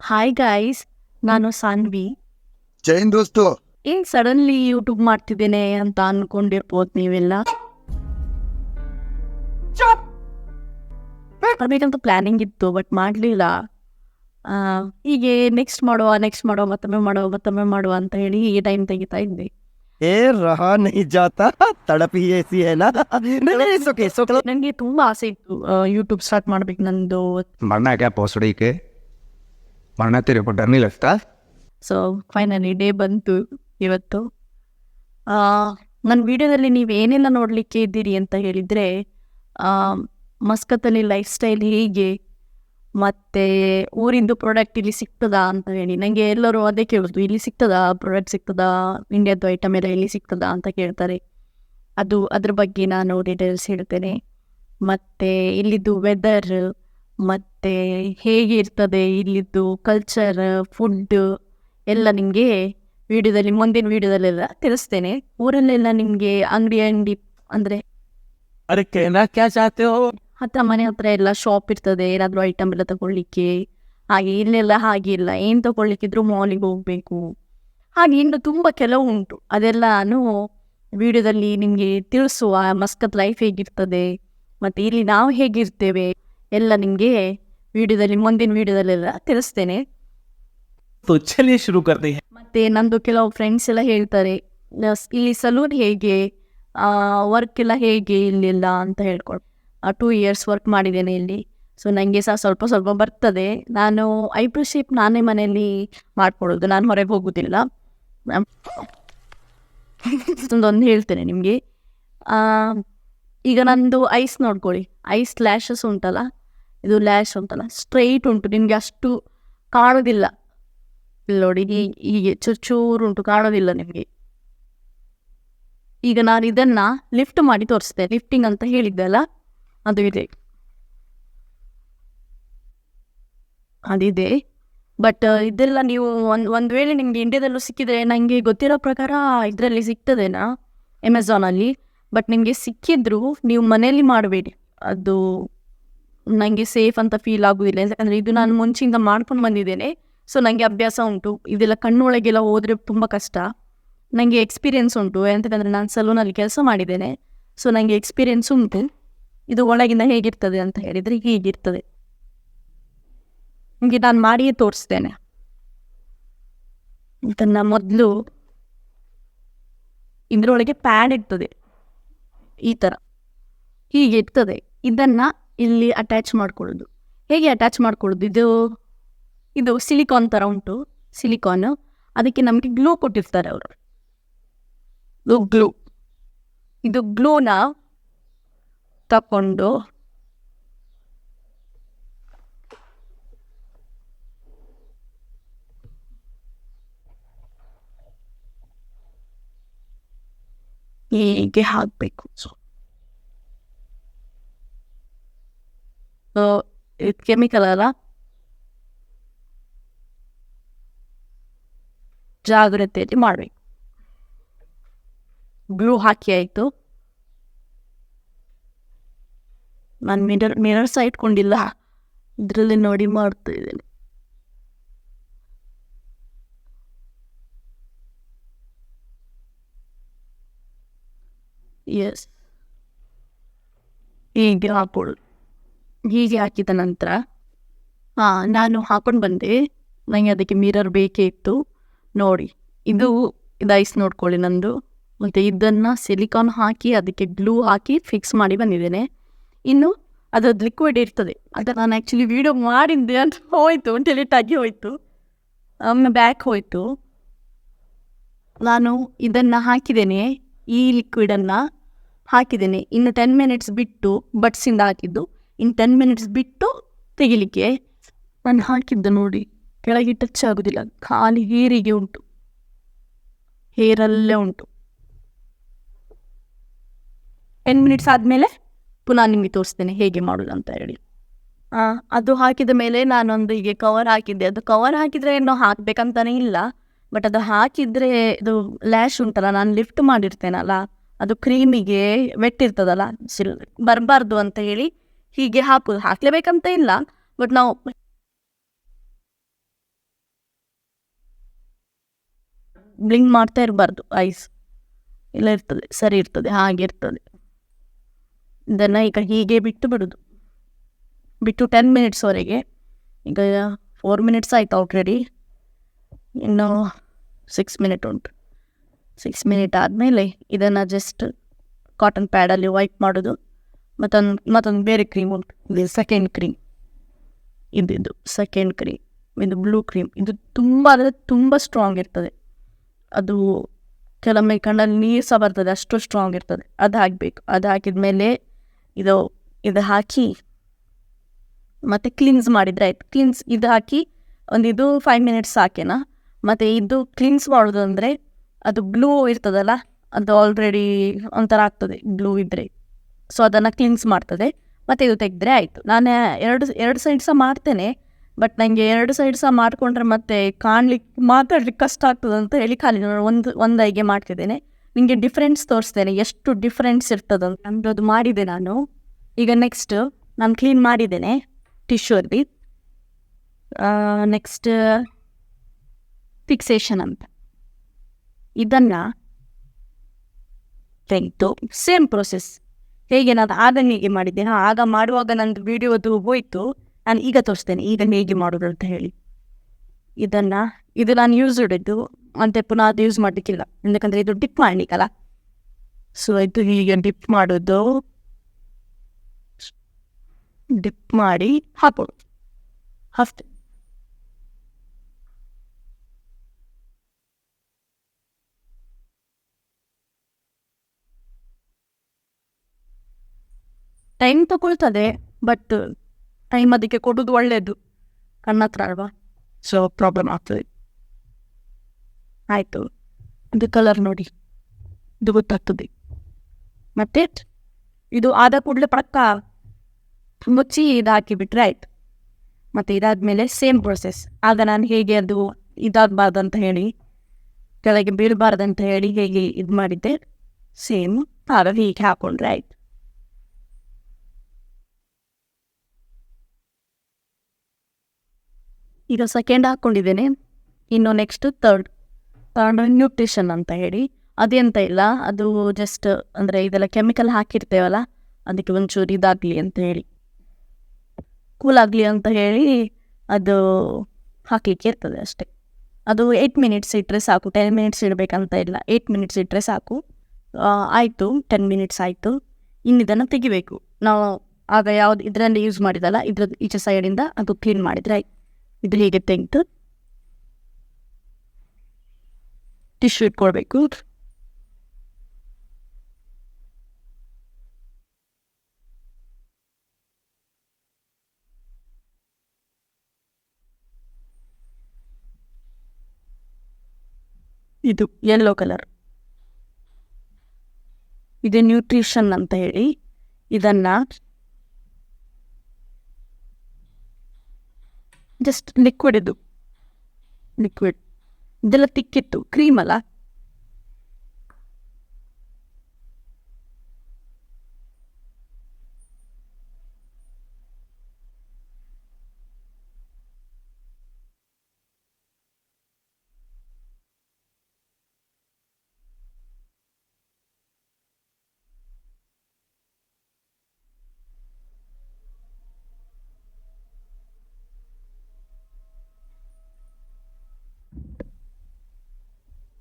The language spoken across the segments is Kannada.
ಹಾಯ್ ಗಾಯ್ಸ್, ನಾನು ಸಾನ್ವಿ. ಜೈನ್ ದೋಸ್ತು. ಏನ್ ಸಡನ್ಲಿ ಯೂಟ್ಯೂಬ್ ಮಾಡ್ತಿದ್ದೇನೆ ಅಂತ ಅನ್ಕೊಂಡಿರ್ಬೋದು ನೀವೆಲ್ಲ. ಮಾಡ್ಬೇಕಂತ ಪ್ಲಾನಿಂಗ್ ಇತ್ತು, ಬಟ್ ಮಾಡಲಿಲ್ಲ. ಹೀಗೆ ನೆಕ್ಸ್ಟ್ ಮಾಡುವ ಮತ್ತೊಮ್ಮೆ ಮಾಡುವ ಅಂತ ಹೇಳಿ ಈ ಟೈಮ್ ತೆಗಿತಾ ಇದ್ದೆ. ಏ ರಹಾ ನಹಿ ಜಾತಾ ತಡಪಿ ಏಸಿ ಏನಾ. ನನಗೆ ತುಂಬಾ ಆಸೆ ಇತ್ತು ಯೂಟ್ಯೂಬ್ ಸ್ಟಾರ್ಟ್ ಮಾಡ್ಬೇಕು ನಂದು. मरना क्या भोसड़ी के मरना तेरे को डर नहीं लगता? ಸೊ ಫೈನಲಿ ಡೇ ಬಂತು ಇವತ್ತು. ನನ್ನ ವಿಡಿಯೋದಲ್ಲಿ ನೀವು ಏನೆಲ್ಲ ನೋಡಲಿಕ್ಕೆ ಇದ್ದೀರಿ ಅಂತ ಹೇಳಿದರೆ, ಮಸ್ಕತ್ತಲ್ಲಿ ಲೈಫ್ ಸ್ಟೈಲ್ ಹೇಗೆ, ಮತ್ತು ಊರಿಂದು ಪ್ರಾಡಕ್ಟ್ ಇಲ್ಲಿ ಸಿಗ್ತದಾ ಅಂತ ಹೇಳಿ. ನನಗೆ ಎಲ್ಲರೂ ಅದೇ ಕೇಳೋದು, ಇಲ್ಲಿ ಸಿಗ್ತದಾ ಪ್ರಾಡಕ್ಟ್, ಸಿಗ್ತದಾ ಇಂಡಿಯಾದ್ದು ಐಟಮ್ ಎಲ್ಲ ಇಲ್ಲಿ ಸಿಗ್ತದಾ ಅಂತ ಕೇಳ್ತಾರೆ. ಅದ್ರ ಬಗ್ಗೆ ನಾನು ಡೀಟೇಲ್ಸ್ ಹೇಳ್ತೇನೆ. ಮತ್ತು ಇಲ್ಲಿದ್ದು ವೆದರ್, ಮತ್ತು ಹೇಗೆ ಇರ್ತದೆ ಇಲ್ಲಿದ್ದು ಕಲ್ಚರ್, ಫುಡ್ ಎಲ್ಲ ನಿಮಗೆ ಮುಂದಿನ ವಿಡಿಯೋದಲ್ಲೆಲ್ಲ ತಿಳಿಸ್ತೇನೆ. ಊರಲ್ಲೆಲ್ಲ ನಿಮಗೆ ಅಂಗಡಿ ಅಂದರೆ ಅರೆ कहना क्या चाहते हो? ಮನೆ ಹತ್ರ ಎಲ್ಲ ಶಾಪ್ ಇರ್ತದೆ, ಏನಾದರೂ ಐಟಮ್ ಎಲ್ಲ ತಗೊಳ್ಳಿಕ್ಕೆ. ಹಾಗೆ ಇಲ್ಲೆಲ್ಲ ಹಾಗೆ ಇಲ್ಲ, ಏನು ತಗೊಳ್ಳಿಕ್ಕಿದ್ರು ಮಾಲಿಗೆ ಹೋಗಬೇಕು. ಹಾಗೆ ಇನ್ನು ತುಂಬ ಕೆಲವು ಉಂಟು, ಅದೆಲ್ಲ ನಾನು ವಿಡಿಯೋದಲ್ಲಿ ನಿಮಗೆ ತಿಳಿಸುವ. ಮಸ್ಕತ್ ಲೈಫ್ ಹೇಗಿರ್ತದೆ ಮತ್ತು ಇಲ್ಲಿ ನಾವು ಹೇಗಿರ್ತೇವೆ ಎಲ್ಲ ನಿಮಗೆ ಮುಂದಿನ ವಿಡಿಯೋದಲ್ಲೆಲ್ಲ ತಿಳಿಸ್ತೇನೆ. ಚಲಿಯೇ ಶುರು करते हैं. ಮತ್ತು ನಂದು ಕೆಲವು ಫ್ರೆಂಡ್ಸ್ ಎಲ್ಲ ಹೇಳ್ತಾರೆ, ಇಲ್ಲಿ ಸಲೂನ್ ಹೇಗೆ, ವರ್ಕ್ ಎಲ್ಲ ಹೇಗೆ ಇಲ್ಲೆಲ್ಲ ಅಂತ ಹೇಳ್ಕೊಂಡು. 2 years ವರ್ಕ್ ಮಾಡಿದ್ದೇನೆ ಇಲ್ಲಿ. ಸೊ ನನಗೆ ಸಹ ಸ್ವಲ್ಪ ಸ್ವಲ್ಪ ಬರ್ತದೆ. ನಾನು ಐಬ್ರೋ ಶೇಪ್ ನಾನೇ ಮನೆಯಲ್ಲಿ ಮಾಡ್ಕೊಳ್ಳೋದು, ನಾನು ಹೊರಗೆ ಹೋಗೋದಿಲ್ಲ. ಒಂದು ಹೇಳ್ತೇನೆ ನಿಮಗೆ. ಈಗ ನಂದು ಐಸ್ ನೋಡ್ಕೊಳ್ಳಿ, ಐಸ್ ಲ್ಯಾಶಸ್ ಉಂಟಲ್ಲ, ಇದು ಲ್ಯಾಶ್ ಉಂಟಲ್ಲ ಸ್ಟ್ರೈಟ್ ಉಂಟು, ನಿಮಗೆ ಅಷ್ಟು ಕಾಣೋದಿಲ್ಲ. ಇಲ್ಲಿ ನೋಡಿ, ಹೀಗೆ ಚೂರು ಉಂಟು, ಕಾಣೋದಿಲ್ಲ ನಿಮಗೆ. ಈಗ ನಾನು ಇದನ್ನು ಲಿಫ್ಟ್ ಮಾಡಿ ತೋರಿಸ್ತೇನೆ. ಲಿಫ್ಟಿಂಗ್ ಅಂತ ಹೇಳಿದ್ದೆ ಅಲ್ಲ, ಅದು ಇದೆ, ಅದಿದೆ. ಬಟ್ ಇದೆಲ್ಲ ನೀವು ಒಂದು ವೇಳೆ ನಿಮಗೆ ಇಂಡಿಯಾದಲ್ಲೂ ಸಿಕ್ಕಿದ್ರೆ, ನನಗೆ ಗೊತ್ತಿರೋ ಪ್ರಕಾರ ಇದರಲ್ಲಿ ಸಿಗ್ತದೇನಾ ಅಮೆಝಾನಲ್ಲಿ. ಬಟ್ ನಿಮಗೆ ಸಿಕ್ಕಿದ್ರು ನೀವು ಮನೆಯಲ್ಲಿ ಮಾಡಬೇಡಿ, ಅದು ನನಗೆ ಸೇಫ್ ಅಂತ ಫೀಲ್ ಆಗೋದಿಲ್ಲ. ಯಾಕಂದರೆ ಇದು ನಾನು ಮುಂಚೆಯಿಂದ ಮಾಡ್ಕೊಂಡು ಬಂದಿದ್ದೇನೆ. ಸೊ ನನಗೆ ಅಭ್ಯಾಸ ಉಂಟು, ಇದೆಲ್ಲ ಕಣ್ಣೊಳಗೆಲ್ಲ ಹೋದರೆ ತುಂಬ ಕಷ್ಟ. ನನಗೆ ಎಕ್ಸ್ಪೀರಿಯೆನ್ಸ್ ಉಂಟು, ಎಂತಂದರೆ ನಾನು ಸಲೂನಲ್ಲಿ ಕೆಲಸ ಮಾಡಿದ್ದೇನೆ. ಸೊ ನನಗೆ ಎಕ್ಸ್ಪೀರಿಯೆನ್ಸ್ ಉಂಟು. ಇದು ಒಳಗಿಂದ ಹೇಗಿರ್ತದೆ ಅಂತ ಹೇಳಿದರೆ ಹೀಗಿರ್ತದೆ. ನಿಮಗೆ ನಾನು ಮಾಡಿಯೇ ತೋರಿಸ್ತೇನೆ. ಇದನ್ನು ಮೊದಲು ಇದರೊಳಗೆ ಪ್ಯಾಡ್ ಇರ್ತದೆ, ಈ ಥರ ಹೀಗೆ ಇರ್ತದೆ. ಇದನ್ನು ಇಲ್ಲಿ ಅಟ್ಯಾಚ್ ಮಾಡ್ಕೊಳ್ಳೋದು. ಹೇಗೆ ಅಟ್ಯಾಚ್ ಮಾಡ್ಕೊಳ್ಳೋದು? ಇದು ಸಿಲಿಕಾನ್ ಥರ ಉಂಟು, ಸಿಲಿಕಾನ್. ಅದಕ್ಕೆ ನಮಗೆ ಗ್ಲೂ ಕೊಟ್ಟಿರ್ತಾರೆ ಅವರು, ಇದು ಗ್ಲೂನ ತಗೊಂಡು ಹೀಗೆ ಹಾಕಬೇಕು. ಇದು ಕೆಮಿಕಲ್ ಅಲ್ಲ, ಜಾಗ್ರತೆಯಲ್ಲಿ ಮಾಡಬೇಕು. ಗ್ಲೂ ಹಾಕಿ ಆಯಿತು. ನಾನು ಮಿರರ್ ಸಹ ಇಟ್ಕೊಂಡಿಲ್ಲ, ಇದರಲ್ಲಿ ನೋಡಿ ಮಾಡ್ತಾ ಇದ್ದೇನೆ. ಎಸ್, ಹೀಗೆ ಹಾಕೊಳ್ಳೋದು. ಹೀಗೆ ಹಾಕಿದ ನಂತರ ನಾನು ಹಾಕೊಂಡು ಬಂದೆ. ನನಗೆ ಅದಕ್ಕೆ ಮಿರರ್ ಬೇಕೇ ಇತ್ತು. ನೋಡಿ, ಇದು ಐಸ್ ನೋಡ್ಕೊಳ್ಳಿ ನಂದು. ಮತ್ತು ಇದನ್ನು ಸಿಲಿಕಾನ್ ಹಾಕಿ ಅದಕ್ಕೆ ಗ್ಲೂ ಹಾಕಿ ಫಿಕ್ಸ್ ಮಾಡಿ ಬಂದಿದ್ದೇನೆ. ಇನ್ನು ಅದ್ರದ್ದು ಲಿಕ್ವಿಡ್ ಇರ್ತದೆ, ಅದು ನಾನು ಆ್ಯಕ್ಚುಲಿ ವೀಡಿಯೋ ಮಾಡಿದ್ದೆ ಅಂತ ಹೋಯಿತು, ಡಿಲೀಟ್ ಆಗಿ ಹೋಯಿತು, ಬ್ಯಾಕ್ ಹೋಯಿತು. ನಾನು ಇದನ್ನು ಹಾಕಿದ್ದೇನೆ, ಈ ಲಿಕ್ವಿಡನ್ನು ಹಾಕಿದ್ದೇನೆ. ಇನ್ನು 10 minutes ಬಿಟ್ಟು, ಬಡ್ಸಿಂದ ಹಾಕಿದ್ದು, ಇನ್ನು 10 minutes ಬಿಟ್ಟು ತೆಗಿಲಿಕ್ಕೆ ನಾನು ಹಾಕಿದ್ದೆ. ನೋಡಿ, ಕೆಳಗೆ ಟಚ್ ಆಗೋದಿಲ್ಲ, ಖಾಲಿ ಹೇರಿಗೆ ಉಂಟು, ಹೇರಲ್ಲೇ ಉಂಟು. 10 minutes ಆದಮೇಲೆ ಪುನಃ ನಿಮಗೆ ತೋರಿಸ್ತೇನೆ ಹೇಗೆ ಮಾಡೋದು ಅಂತ ಹೇಳಿ. ಅದು ಹಾಕಿದ ಮೇಲೆ ನಾನೊಂದು ಹೀಗೆ ಕವರ್ ಹಾಕಿದ್ದೆ. ಅದು ಕವರ್ ಹಾಕಿದರೆ ಏನೋ ಹಾಕಬೇಕಂತಾನೆ ಇಲ್ಲ, ಬಟ್ ಅದು ಹಾಕಿದರೆ ಇದು ಲ್ಯಾಶ್ ಉಂಟಲ್ಲ, ನಾನು ಲಿಫ್ಟ್ ಮಾಡಿರ್ತೇನಲ್ಲ, ಅದು ಕ್ರೀಮಿಗೆ ವೆಟ್ ಇರ್ತದಲ್ಲ, ಬರಬಾರ್ದು ಅಂತ ಹೇಳಿ ಹೀಗೆ ಹಾಕೋದು. ಹಾಕಲೇಬೇಕಂತ ಇಲ್ಲ, ಬಟ್ ನಾವು ಬ್ಲಿಂಕ್ ಮಾಡ್ತಾ ಇರಬಾರ್ದು ಐಸ್, ಇಲ್ಲ ಇರ್ತದೆ ಸರಿ ಇರ್ತದೆ, ಹಾಗೆ ಇರ್ತದೆ. ಇದನ್ನು ಈಗ ಹೀಗೆ ಬಿಟ್ಟು ಬಿಡೋದು, ಬಿಟ್ಟು 10 ಮಿನಿಟ್ಸ್ವರೆಗೆ. ಈಗ 4 ಮಿನಿಟ್ಸ್ ಆಯ್ತು ಆಲ್ರೆಡಿ, ಇನ್ನು 6 ಮಿನಿಟ್ ಉಂಟು. 6 ಮಿನಿಟ್ ಆದಮೇಲೆ ಇದನ್ನು ಜಸ್ಟ್ ಕಾಟನ್ ಪ್ಯಾಡಲ್ಲಿ ವೈಪ್ ಮಾಡೋದು. ಮತ್ತೊಂದು ಬೇರೆ ಕ್ರೀಮ್ ಉಂಟು, ಇದು ಸೆಕೆಂಡ್ ಕ್ರೀಮ್, ಇದು ಸೆಕೆಂಡ್ ಕ್ರೀಮ್, ಇದು ಬ್ಲೂ ಕ್ರೀಮ್. ಇದು ತುಂಬ ಅಂದರೆ ತುಂಬ ಸ್ಟ್ರಾಂಗ್ ಇರ್ತದೆ. ಅದು ಕೆಲವೊಮ್ಮೆ ಕಣ್ಣಲ್ಲಿ ನೀರು ಸಹ ಬರ್ತದೆ, ಅಷ್ಟು ಸ್ಟ್ರಾಂಗ್ ಇರ್ತದೆ. ಅದು ಹಾಕಬೇಕು. ಅದು ಹಾಕಿದ ಮೇಲೆ ಇದು ಹಾಕಿ ಮತ್ತು ಕ್ಲೀನ್ಸ್ ಮಾಡಿದರೆ ಆಯ್ತು. ಇದು ಹಾಕಿ ಇದು 5 ಮಿನಿಟ್ಸ್ ಸಾಕೇನಾ. ಮತ್ತು ಇದು ಕ್ಲೀನ್ಸ್ ಮಾಡೋದು ಅಂದರೆ ಅದು ಗ್ಲೂ ಇರ್ತದಲ್ಲ, ಅದು ಆಲ್ರೆಡಿ ಒಂಥರ ಆಗ್ತದೆ ಗ್ಲೂ ಇದ್ದರೆ, ಸೊ ಅದನ್ನು ಕ್ಲೀನ್ಸ್ ಮಾಡ್ತದೆ. ಮತ್ತು ಇದು ತೆಗೆದ್ರೆ ಆಯಿತು. ನಾನು ಎರಡು ಸೈಡ್ ಸಹ ಮಾಡ್ತೇನೆ, ಬಟ್ ನನಗೆ 2 ಸೈಡ್ ಸಹ ಮಾಡಿಕೊಂಡ್ರೆ ಮತ್ತೆ ಮಾತಾಡ್ಲಿಕ್ಕೆ ಕಷ್ಟ ಆಗ್ತದೆ ಅಂತ ಹೇಳಿ ಖಾಲಿ ಒಂದು ಐಗೆ ಮಾಡ್ತಿದ್ದೇನೆ. ನಿಮಗೆ ಡಿಫ್ರೆನ್ಸ್ ತೋರಿಸ್ತೇನೆ, ಎಷ್ಟು ಡಿಫ್ರೆನ್ಸ್ ಇರ್ತದಂತ. ನಮ್ಮದು ಅದು ಮಾಡಿದೆ ನಾನು. ಈಗ ನೆಕ್ಸ್ಟ್ ನಾನು ಕ್ಲೀನ್ ಮಾಡಿದ್ದೇನೆ ಟಿಶ್ಯೂಲ್ಲಿ. ನೆಕ್ಸ್ಟ್ ಫಿಕ್ಸೇಷನ್ ಅಂತ, ಇದನ್ನು ತೆಗೆದು ಸೇಮ್ ಪ್ರೊಸೆಸ್ ಹೇಗೆ ನಾನು ಆಗ ಹೇಗೆ ಮಾಡಿದ್ದೇನೆ, ಆಗ ಮಾಡುವಾಗ ನಂದು ವಿಡಿಯೋದು ಹೋಯಿತು. ನಾನು ಈಗ ತೋರಿಸ್ತೇನೆ ಈಗ ಹೇಗೆ ಮಾಡೋದು ಅಂತ ಹೇಳಿ. ಇದು ನಾನು ಯೂಸ್ ಇಡಿದ್ದು, ಮತ್ತು ಪುನಃ ಅದು ಯೂಸ್ ಮಾಡಲಿಕ್ಕಿಲ್ಲ, ఎందుకంದರೆ ಇದು ಡಿಪ್ ಮಾಡಲಿಕ್ಕಲ್ಲ. ಸೊ ಇದು ಹೀಗೆ ಡಿಪ್ ಮಾಡೋದು, ಡಿಪ್ ಮಾಡಿ ಹಾಕೋದು ಅಷ್ಟೆ. ಟೈಮ್ ತಗೊಳ್ತದೆ, ಬಟ್ ಟೈಮ್ ಅದಕ್ಕೆ ಕೊಡೋದು ಒಳ್ಳೆಯದು, ಕಣ್ಣತ್ರ ಅಲ್ವಾ, ಸೊ ಪ್ರಾಬ್ಲಮ್ ಆಗ್ತದೆ. ಆಯಿತು, ಇದು ಕಲರ್ ನೋಡಿ, ಇದು ಗೊತ್ತಾಗ್ತದೆ. ಮತ್ತು ಇದು ಆದ ಕೂಡಲೇ ಪಕ್ಕ ಮುಚ್ಚಿ ಇದು ಹಾಕಿಬಿಟ್ರೆ ಆಯಿತು. ಮತ್ತು ಇದಾದಮೇಲೆ ಸೇಮ್ ಪ್ರೊಸೆಸ್. ಆಗ ನಾನು ಹೇಗೆ ಅದು ಇದಾಗಬಾರ್ದು ಅಂತ ಹೇಳಿ, ಕೆಳಗೆ ಬೀಳಬಾರ್ದಂತ ಹೇಳಿ ಹೇಗೆ ಇದು ಮಾಡಿದ್ದೆ, ಸೇಮ್ ಆಗ ಹೀಗೆ ಹಾಕೊಂಡ್ರೆ ಆಯಿತು. ಈಗ ಸೆಕೆಂಡ್ ಹಾಕ್ಕೊಂಡಿದ್ದೇನೆ. ಇನ್ನು ನೆಕ್ಸ್ಟ್ ಥರ್ಡ್ ನ್ಯೂಟ್ರಿಷನ್ ಅಂತ ಹೇಳಿ. ಅದೆಂತ ಇಲ್ಲ, ಅದು ಜಸ್ಟ್ ಅಂದರೆ ಇದೆಲ್ಲ ಕೆಮಿಕಲ್ ಹಾಕಿರ್ತೇವಲ್ಲ, ಅದಕ್ಕೆ ಒಂಚೂರು ಇದಾಗಲಿ ಅಂತ ಹೇಳಿ, ಕೂಲ್ ಆಗಲಿ ಅಂತ ಹೇಳಿ ಅದು ಹಾಕಲಿಕ್ಕೆ ಇರ್ತದೆ ಅಷ್ಟೇ. ಅದು 8 ಮಿನಿಟ್ಸ್ ಇಟ್ಟರೆ ಸಾಕು, 10 ಮಿನಿಟ್ಸ್ ಇಡಬೇಕಂತ ಇಲ್ಲ, 8 ಮಿನಿಟ್ಸ್ ಇಟ್ಟರೆ ಸಾಕು. ಆಯಿತು, 10 ಮಿನಿಟ್ಸ್ ಆಯಿತು. ಇನ್ನು ಇದನ್ನು ತೆಗಿಬೇಕು ನಾವು. ಆಗ ಯಾವುದು ಇದರಲ್ಲಿ ಯೂಸ್ ಮಾಡಿದಲ್ಲ, ಇದ್ರದ್ದು ಈಚೆ ಸೈಡಿಂದ ಅದು ಕ್ಲೀನ್ ಮಾಡಿದರೆ ಆಯ್ತು. ಇದು ಹೀಗೆ ತೆಗೆದು ಟಿಶ್ಯೂ ಇಟ್ಕೊಳ್ಬೇಕು. ಇದು ಯೆಲ್ಲೋ ಕಲರ್, ಇದು ನ್ಯೂಟ್ರಿಷನ್ ಅಂತ ಹೇಳಿ. ಇದನ್ನು ಜಸ್ಟ್ ಲಿಕ್ವಿಡ್ ಇದೆಲ್ಲ ತಿಕ್ಕಿತ್ತು, ಕ್ರೀಮ್ ಅಲ್ಲ.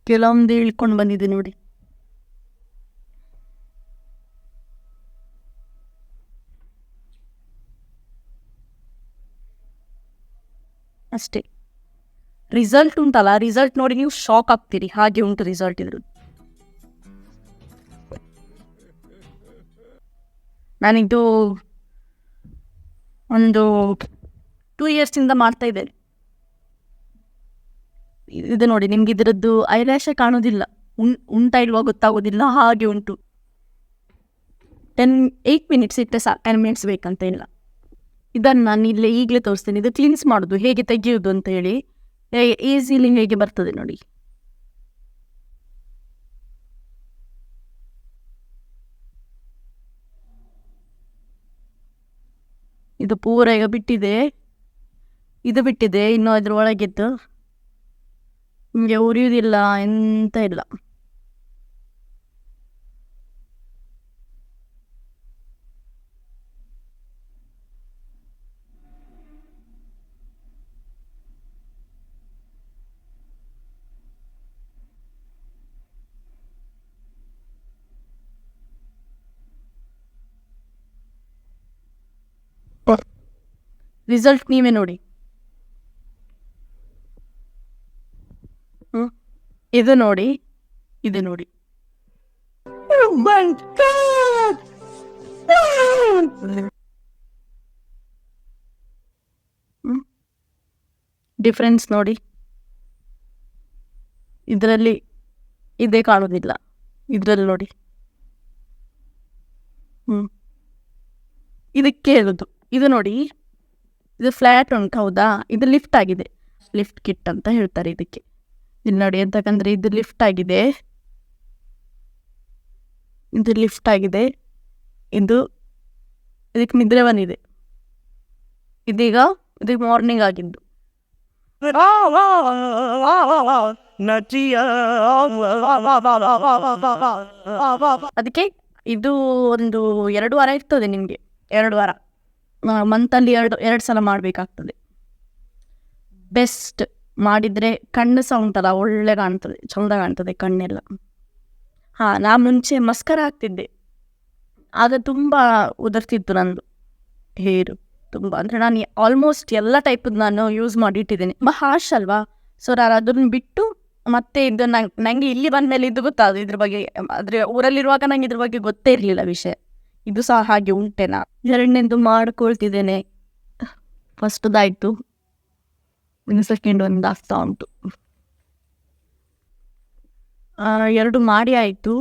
ಕೆಲವೊಂದು ಇಳ್ಕೊಂಡು ಬಂದಿದೆ ನೋಡಿ. ಅಷ್ಟೇ. ರಿಸಲ್ಟ್ ಉಂಟಲ್ಲ, ರಿಸಲ್ಟ್ ನೋಡಿ ನೀವು ಶಾಕ್ ಆಗ್ತೀರಿ, ಹಾಗೆ ಉಂಟು ರಿಸಲ್ಟ್ ಇದ್ರು. ನಾನಿದು ಒಂದು 2 ಇಯರ್ಸಿಂದ ಮಾಡ್ತಾ ಇದ್ದೇನೆ. ಇದು ನೋಡಿ, ನಿಮ್ಗೆ ಇದರದ್ದು ಐಲ್ಯಾಶೇ ಕಾಣೋದಿಲ್ಲ, ಉಂಟಾ ಇಲ್ವಾ ಗೊತ್ತಾಗೋದಿಲ್ಲ, ಹಾಗೆ ಉಂಟು. 8 ಮಿನಿಟ್ಸ್ ಇಟ್ಟರೆ ಸಾಕು, 10 ಮಿನಿಟ್ಸ್ ಬೇಕಂತ ಇಲ್ಲ. ಇದನ್ನು ನಾನು ಇಲ್ಲೇ ಈಗಲೇ ತೋರಿಸ್ತೇನೆ. ಇದು ಕ್ಲೀನ್ಸ್ ಮಾಡೋದು ಹೇಗೆ ತೆಗೆಯೋದು ಅಂತ ಹೇಳಿ, ಈಸಿಲಿ ಹೇಗೆ ಬರ್ತದೆ ನೋಡಿ. ಇದು ಪೂರ ಈಗ ಬಿಟ್ಟಿದೆ, ಇದು ಬಿಟ್ಟಿದೆ, ಇನ್ನೂ ಅದ್ರ ಒಳಗಿದ್ದು ನಿಮಗೆ ಉರಿಯೋದಿಲ್ಲ, ಎಂತ ಇಲ್ಲ. ರಿಸಲ್ಟ್ ನೀವೇ ನೋಡಿ. ಇದು ನೋಡಿ, ಇದು ನೋಡಿ. ಡಿಫ್ರೆನ್ಸ್ ನೋಡಿ. ಇದರಲ್ಲಿ ಇದೇ ಕಾಣೋದಿಲ್ಲ, ಇದರಲ್ಲಿ ನೋಡಿ. ಇದಕ್ಕೆ ಹೇಳುದು. ಇದು ನೋಡಿ, ಇದು ಫ್ಲ್ಯಾಟ್ ಉಂಟು ಹೌದಾ, ಇದು ಲಿಫ್ಟ್ ಆಗಿದೆ. ಲಿಫ್ಟ್ ಕಿಟ್ ಅಂತ ಹೇಳ್ತಾರೆ ಇದಕ್ಕೆ. ಇಲ್ಲಿ ನೋಡಿ, ಎಂತಕ್ಕಂದ್ರೆ ಇದು ಲಿಫ್ಟ್ ಆಗಿದೆ, ಇದು ಲಿಫ್ಟ್ ಆಗಿದೆ, ಇದಕ್ಕೆ ನಿದ್ರೆ ಬಂದಿದೆ. ಇದೀಗ ಇದಕ್ಕೆ ಮಾರ್ನಿಂಗ್ ಆಗಿದ್ದು. ಅದಕ್ಕೆ ಇದು ಒಂದು 2 ವಾರ ಇರ್ತದೆ ನಿಮಗೆ. 2 ವಾರ ಮಂತಲ್ಲಿ 2 ಸಲ ಮಾಡಬೇಕಾಗ್ತದೆ. ಬೆಸ್ಟ್ ಮಾಡಿದರೆ ಕಣ್ಣು ಸಹ ಉಂಟಲ್ಲ ಒಳ್ಳೆ ಕಾಣ್ತದೆ, ಚಂದ ಕಾಣ್ತದೆ ಕಣ್ಣೆಲ್ಲ. ನಾ ಮುಂಚೆ ಮಸ್ಕರ ಹಾಕ್ತಿದ್ದೆ, ಆಗ ತುಂಬ ಉದುರ್ತಿತ್ತು ನಂದು ಹೇರು ತುಂಬ. ಅಂದರೆ ನಾನು ಆಲ್ಮೋಸ್ಟ್ ಎಲ್ಲ ಟೈಪದ್ದು ನಾನು ಯೂಸ್ ಮಾಡಿ ಇಟ್ಟಿದ್ದೇನೆ. ತುಂಬ ಹಾರ್ಶ್ ಅಲ್ವಾ, ಸೊ ನಾನು ಅದನ್ನು ಬಿಟ್ಟು ಮತ್ತೆ ಇದು ನನಗೆ ಇಲ್ಲಿ ಬಂದ ಮೇಲೆ ಇದು ಗೊತ್ತಾದ್ರು ಇದ್ರ ಬಗ್ಗೆ. ಆದರೆ ಊರಲ್ಲಿರುವಾಗ ನಂಗೆ ಇದ್ರ ಬಗ್ಗೆ ಗೊತ್ತೇ ಇರಲಿಲ್ಲ ವಿಷಯ. ಇದು ಸಹ ಹಾಗೆ ಉಂಟೆನಾ. 2ನೇದು ಮಾಡ್ಕೊಳ್ತಿದ್ದೇನೆ. ಫಸ್ಟ್ದಾಯಿತು, ಇನ್ನು ಸೆಕೆಂಡ್ ಒಂದು ಆಗ್ತಾ ಉಂಟು. 2 ಮಾಡಿ ಆಯಿತು.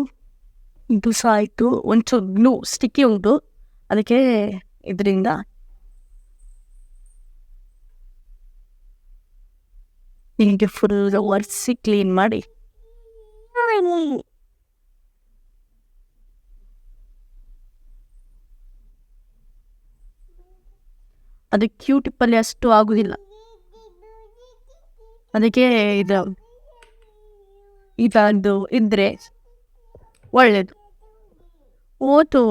ಇದು ಸಹ ಆಯಿತು. ಒಂಚೂರು ಗ್ಲೂ ಸ್ಟಿಕ್ಕಿ ಉಂಟು, ಅದಕ್ಕೆ ಇದರಿಂದ ಹೀಗೆ ಫುಲ್ ಒರೆಸಿ ಕ್ಲೀನ್ ಮಾಡಿ ಅದು ಕ್ಯೂಟಿಪ್ಪಲ್ಲಿ ಅಷ್ಟು ಆಗುದಿಲ್ಲ. ಅದಕ್ಕೆ ಇದು ಇದ್ರೆ ಒಳ್ಳೇದು. ಓತು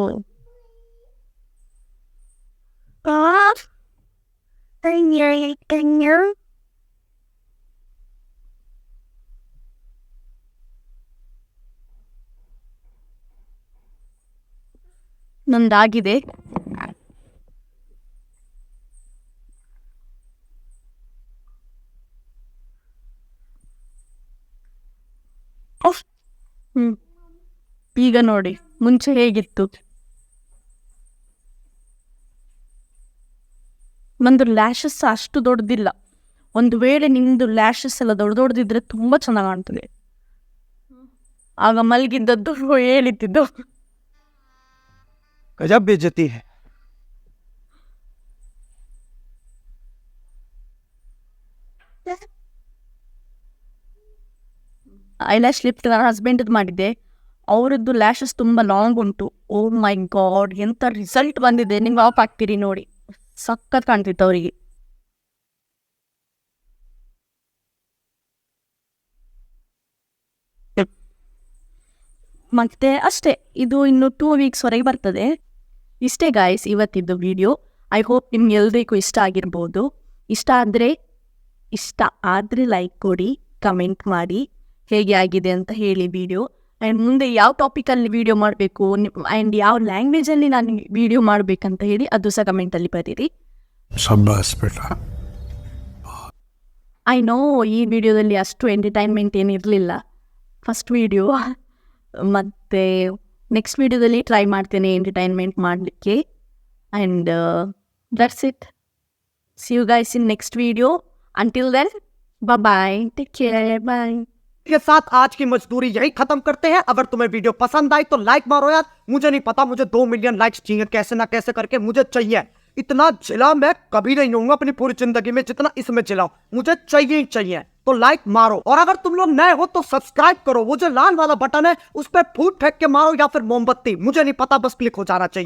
ನಂದಾಗಿದೆ. ಈಗ ನೋಡಿ ಮುಂಚೆ ಹೇಗಿತ್ತು. ನಂದು ಲ್ಯಾಶಸ್ ಅಷ್ಟು ದೊಡ್ಡದಿಲ್ಲ. ಒಂದು ವೇಳೆ ನಿಮ್ದು ಲ್ಯಾಶಸ್ ಎಲ್ಲ ದೊಡ್ಡದಿದ್ರೆ ತುಂಬ ಚೆನ್ನಾಗಿ ಕಾಣ್ತದೆ. ಆಗ ಮಲಗಿದ್ದದ್ದು ಹೇಳಿದ್ದು. गजब बेइज्जती है. ಐಲ್ಯಾಶ್ ಲಿಫ್ಟ್ ನನ್ನ ಹಸ್ಬೆಂಡದ್ದು ಮಾಡಿದ್ದೆ. ಅವರದ್ದು ಲ್ಯಾಶಸ್ ತುಂಬ ಲಾಂಗ್ ಉಂಟು. ಓ ಮೈ ಗಾಡ್, ಎಂಥ ರಿಸಲ್ಟ್ ಬಂದಿದೆ. ನೀವು ಆಫ್ ಆಗ್ತೀರಿ ನೋಡಿ, ಸಖತ್ ಕಾಣ್ತಿತ್ತು ಅವರಿಗೆ. ಮತ್ತೆ ಅಷ್ಟೇ, ಇದು ಇನ್ನು 2 ವೀಕ್ಸ್ ವರೆಗೆ ಬರ್ತದೆ. ಇಷ್ಟೇ ಗಾಯ್ಸ್ ಇವತ್ತಿದ್ದು ವಿಡಿಯೋ. ಐ ಹೋಪ್ ನಿಮ್ಗೆ ಎಲ್ರಿಗೂ ಇಷ್ಟ ಆಗಿರ್ಬೋದು. ಇಷ್ಟ ಆದರೆ ಲೈಕ್ ಕೊಡಿ, ಕಮೆಂಟ್ ಮಾಡಿ ಹೇಗೆ ಆಗಿದೆ ಅಂತ ಹೇಳಿ ವಿಡಿಯೋ. ಆ್ಯಂಡ್ ಮುಂದೆ ಯಾವ ಟಾಪಿಕಲ್ಲಿ ವಿಡಿಯೋ ಮಾಡಬೇಕು ಆ್ಯಂಡ್ ಯಾವ ಲ್ಯಾಂಗ್ವೇಜಲ್ಲಿ ನಾನು ವಿಡಿಯೋ ಮಾಡಬೇಕಂತ ಹೇಳಿ ಅದು ಸಹ ಕಮೆಂಟಲ್ಲಿ ಬರೀರಿ. ಐ ನೋ ಈ ವಿಡಿಯೋದಲ್ಲಿ ಅಷ್ಟು ಎಂಟರ್ಟೈನ್ಮೆಂಟ್ ಏನಿರಲಿಲ್ಲ ಫಸ್ಟ್ ವಿಡಿಯೋ. ಮತ್ತು ನೆಕ್ಸ್ಟ್ ವಿಡಿಯೋದಲ್ಲಿ ಟ್ರೈ ಮಾಡ್ತೇನೆ ಎಂಟರ್ಟೈನ್ಮೆಂಟ್ ಮಾಡಲಿಕ್ಕೆ. And that's it. See you guys in next video. Until then, bye bye. Take care. Bye. के साथ आज की मजदूरी यही खत्म करते हैं. अगर तुम्हें वीडियो पसंद आई तो लाइक मारो यार. मुझे नहीं पता, मुझे 2 मिलियन लाइक्स चाहिए, कैसे ना कैसे करके मुझे चाहिए. इतना चिल्ला मैं कभी नहीं हूँ अपनी पूरी जिंदगी में जितना इसमें चिल्लाऊं. मुझे चाहिए ही चाहिए. तो लाइक मारो. और अगर तुम लोग नए हो तो सब्सक्राइब करो. वो जो लाल वाला बटन है उस पर फूट फेंक के मारो या फिर मोमबत्ती, मुझे नहीं पता, बस क्लिक हो जाना चाहिए.